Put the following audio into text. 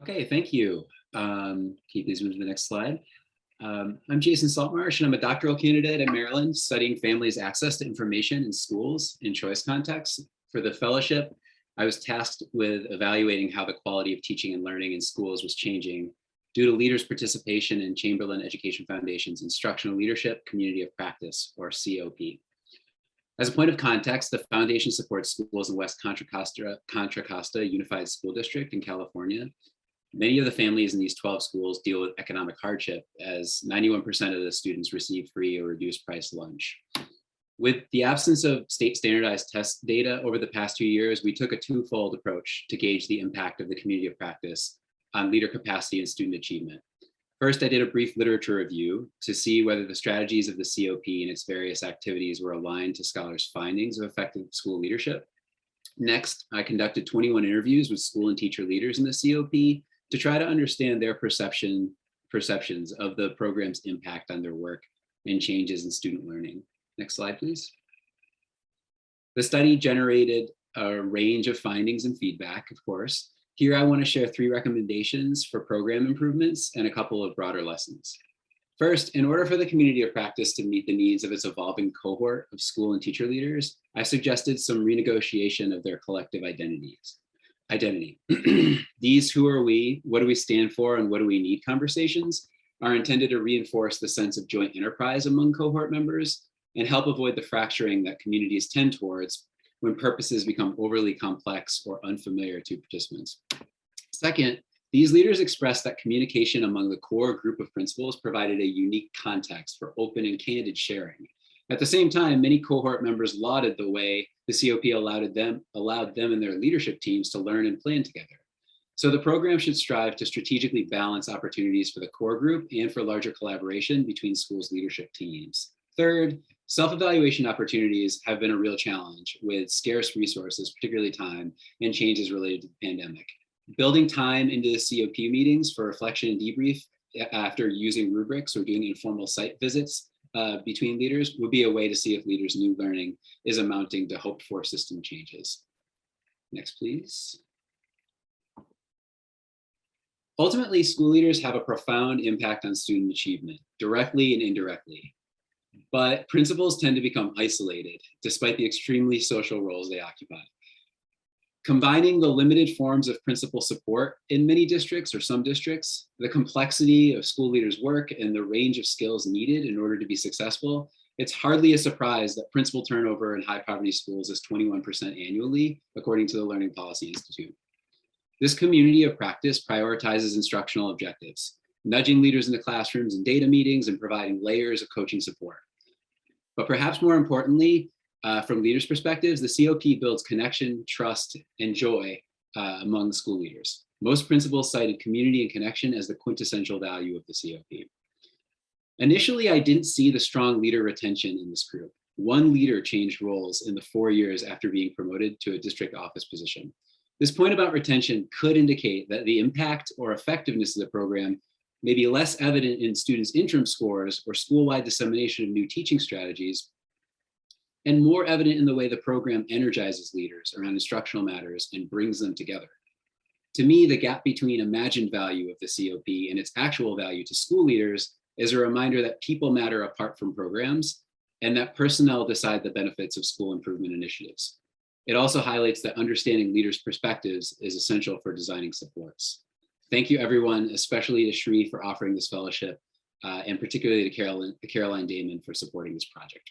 Okay, thank you. Can you please move to the next slide? I'm Jason Saltmarsh, and I'm a doctoral candidate at Maryland studying families' access to information in schools in choice contexts. For the fellowship, I was tasked with evaluating how the quality of teaching and learning in schools was changing due to leaders' participation in Chamberlin Education Foundation's Instructional Leadership Community of Practice, or COP. As a point of context, the foundation supports schools in West Contra Costa Unified School District in California. Many of the families in these 12 schools deal with economic hardship, as 91% of the students receive free or reduced price lunch. With the absence of state standardized test data over the past 2 years, we took a twofold approach to gauge the impact of the community of practice on leader capacity and student achievement. First, I did a brief literature review to see whether the strategies of the COP and its various activities were aligned to scholars' findings of effective school leadership. Next, I conducted 21 interviews with school and teacher leaders in the COP to try to understand their perceptions of the program's impact on their work and changes in student learning. Next slide, please. The study generated a range of findings and feedback, of course. Here, I want to share 3 recommendations for program improvements and a couple of broader lessons. First, in order for the community of practice to meet the needs of its evolving cohort of school and teacher leaders, I suggested some renegotiation of their collective identity. These who are we, what do we stand for, and what do we need conversations are intended to reinforce the sense of joint enterprise among cohort members and help avoid the fracturing that communities tend towards when purposes become overly complex or unfamiliar to participants. Second, these leaders expressed that communication among the core group of principals provided a unique context for open and candid sharing. At the same time, many cohort members lauded the way the COP allowed them and their leadership teams to learn and plan together. So the program should strive to strategically balance opportunities for the core group and for larger collaboration between schools' leadership teams. Third, self-evaluation opportunities have been a real challenge with scarce resources, particularly time, and changes related to the pandemic. Building time into the COP meetings for reflection and debrief after using rubrics or doing informal site visits between leaders would be a way to see if leaders' new learning is amounting to hoped for system changes. Next, please. Ultimately, school leaders have a profound impact on student achievement, directly and indirectly. But principals tend to become isolated despite the extremely social roles they occupy. Combining the limited forms of principal support in many districts or some districts, the complexity of school leaders' work and the range of skills needed in order to be successful, it's hardly a surprise that principal turnover in high poverty schools is 21% annually, according to the Learning Policy Institute. This community of practice prioritizes instructional objectives, nudging leaders into classrooms and data meetings and providing layers of coaching support. But perhaps more importantly, from leaders' perspectives, the COP builds connection, trust, and joy among school leaders. Most principals cited community and connection as the quintessential value of the COP. Initially, I didn't see the strong leader retention in this group. One leader changed roles in the 4 years after being promoted to a district office position. This point about retention could indicate that the impact or effectiveness of the program may be less evident in students' interim scores or school-wide dissemination of new teaching strategies, and more evident in the way the program energizes leaders around instructional matters and brings them together. To me, the gap between imagined value of the COP and its actual value to school leaders is a reminder that people matter apart from programs and that personnel decide the benefits of school improvement initiatives. It also highlights that understanding leaders' perspectives is essential for designing supports. Thank you, everyone, especially to SREE for offering this fellowship, and particularly to Caroline Damon for supporting this project.